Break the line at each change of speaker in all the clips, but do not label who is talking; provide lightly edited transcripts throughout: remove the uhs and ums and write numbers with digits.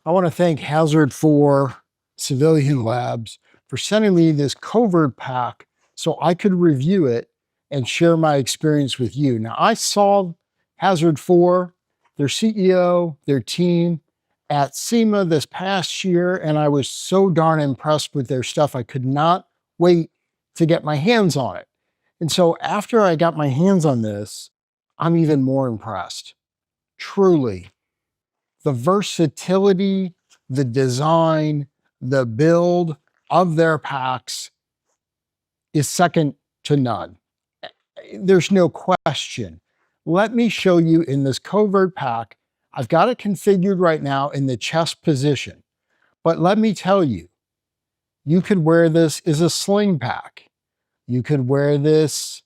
I want to thank Hazard for Civilian Labs for sending me this Covert pack so I could review it and share my experience with you. Now, I saw Hazard 4, their CEO, their team at SEMA this past year, and I was so darn impressed with their stuff. I could not wait to get my hands on it. And so after I got my hands on this, I'm even more impressed. Truly. The versatility, the design, the build of their packs is second to none. There's no question. Let me show you in this Covert pack. I've got it configured right now in the chest position. But let me tell you, you could wear this as a sling pack. You could wear this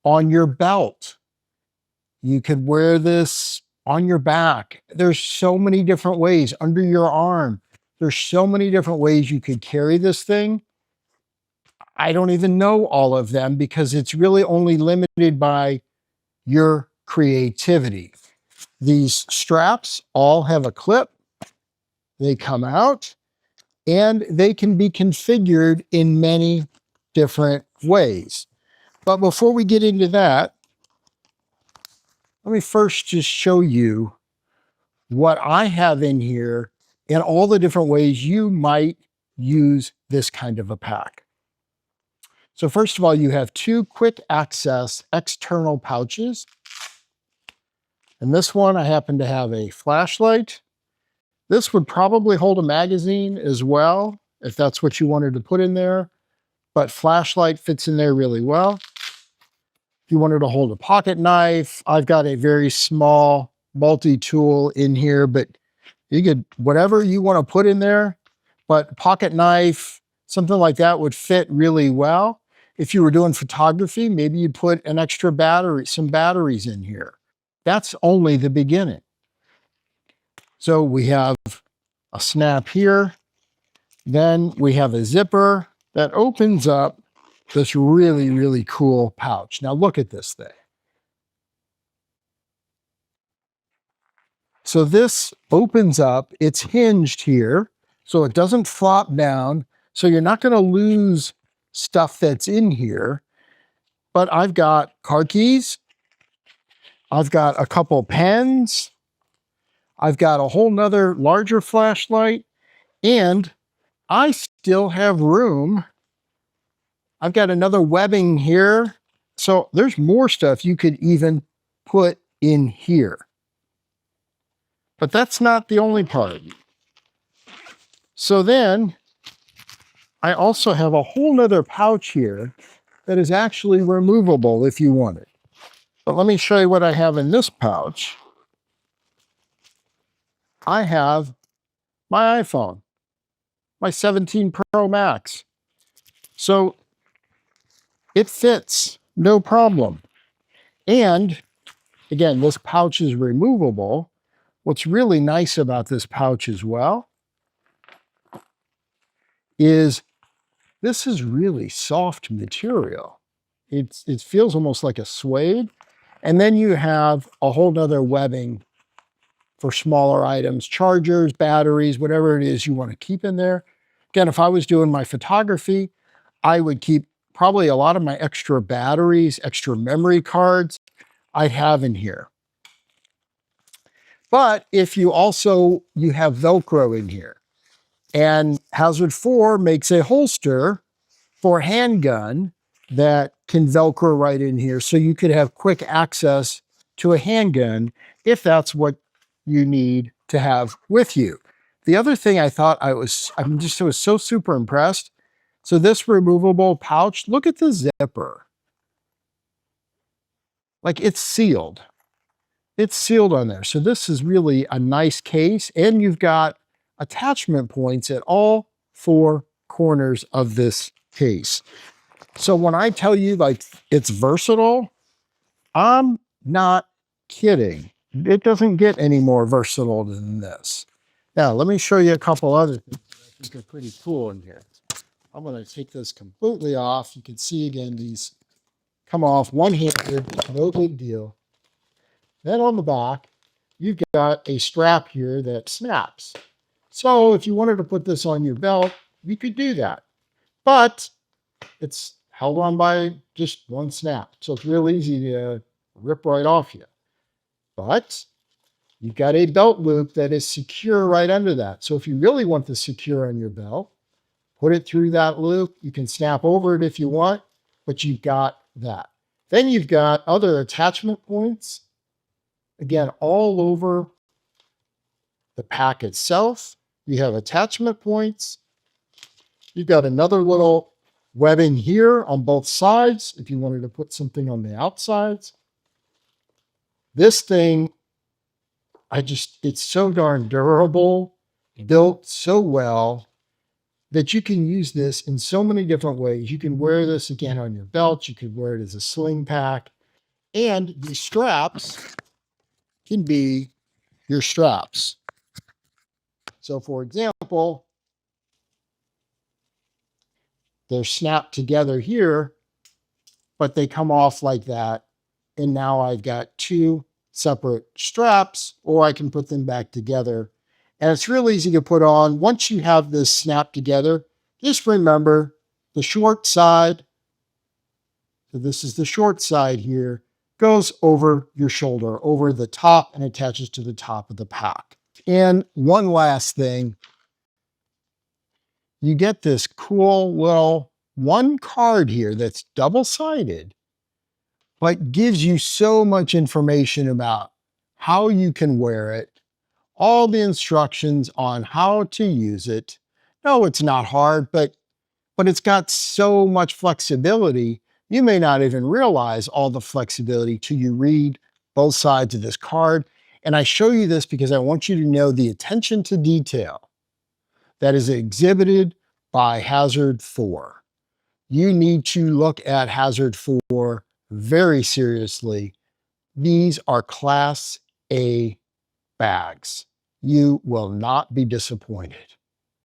on your belt. You could wear this on your back. There's so many different ways. Under your arm. There's so many different ways you could carry this thing. I don't even know all of them because it's really only limited by your creativity. These straps all have a clip. They come out and they can be configured in many different ways. But before we get into that, let me first just show you what I have in here and all the different ways you might use this kind of a pack. So first of all, you have two quick access external pouches. And this one, I happen to have a flashlight. This would probably hold a magazine as well, if that's what you wanted to put in there. But flashlight fits in there really well. If you wanted to hold a pocket knife, I've got a very small multi-tool in here, but you could, whatever you want to put in there, but pocket knife, something like that would fit really well. If you were doing photography, maybe you'd put an extra battery, some batteries in here. That's only the beginning. So we have a snap here. Then we have a zipper that opens up this really, really cool pouch. Now look at this thing. So this opens up, it's hinged here, so it doesn't flop down. So you're not going to lose stuff that's in here. But I've got car keys. I've got a couple pens. I've got a whole nother larger flashlight. And I still have room. I've got another webbing here. So there's more stuff you could even put in here. But that's not the only part. So then I also have a whole nother pouch here that is actually removable if you want it. But let me show you what I have in this pouch. I have my iPhone, my 17 Pro Max. So it fits, no problem. And again, this pouch is removable. What's really nice about this pouch as well is this is really soft material. It feels almost like a suede. And then you have a whole nother webbing for smaller items, chargers, batteries, whatever it is you want to keep in there. Again, if I was doing my photography, I would keep probably a lot of my extra batteries, extra memory cards I'd have in here. But if you have Velcro in here, and Hazard 4 makes a holster for a handgun that can Velcro right in here, so you could have quick access to a handgun if that's what you need to have with you. The other thing I thought I was so super impressed. So this removable pouch, look at the zipper. Like it's sealed. It's sealed on there. So this is really a nice case, and you've got attachment points at all four corners of this case. So when I tell you like it's versatile, I'm not kidding. It doesn't get any more versatile than this. Now, let me show you a couple other things that I think are pretty cool in here. I'm going to take this completely off. You can see again, these come off one-handed, no big deal. Then on the back, you've got a strap here that snaps. So if you wanted to put this on your belt, you could do that. But it's held on by just one snap. So it's real easy to rip right off you. But you've got a belt loop that is secure right under that. So if you really want this secure on your belt, put it through that loop. You can snap over it if you want, but you've got that. Then you've got other attachment points, again, all over the pack itself. You have attachment points. You've got another little webbing here on both sides if you wanted to put something on the outsides. This thing, it's so darn durable, built so well that you can use this in so many different ways. You can wear this again on your belt. You could wear it as a sling pack. And the straps can be your straps. So for example, they're snapped together here, but they come off like that. And now I've got two separate straps, or I can put them back together. And it's real easy to put on. Once you have this snapped together, just remember the short side, so this is the short side here, goes over your shoulder, over the top, and attaches to the top of the pack. And one last thing, you get this cool little one card here that's double-sided, but gives you so much information about how you can wear it, all the instructions on how to use it. No, it's not hard, but it's got so much flexibility, you may not even realize all the flexibility till you read both sides of this card. And I show you this because I want you to know the attention to detail that is exhibited by Hazard 4. You need to look at Hazard 4 very seriously. These are Class A bags. You will not be disappointed.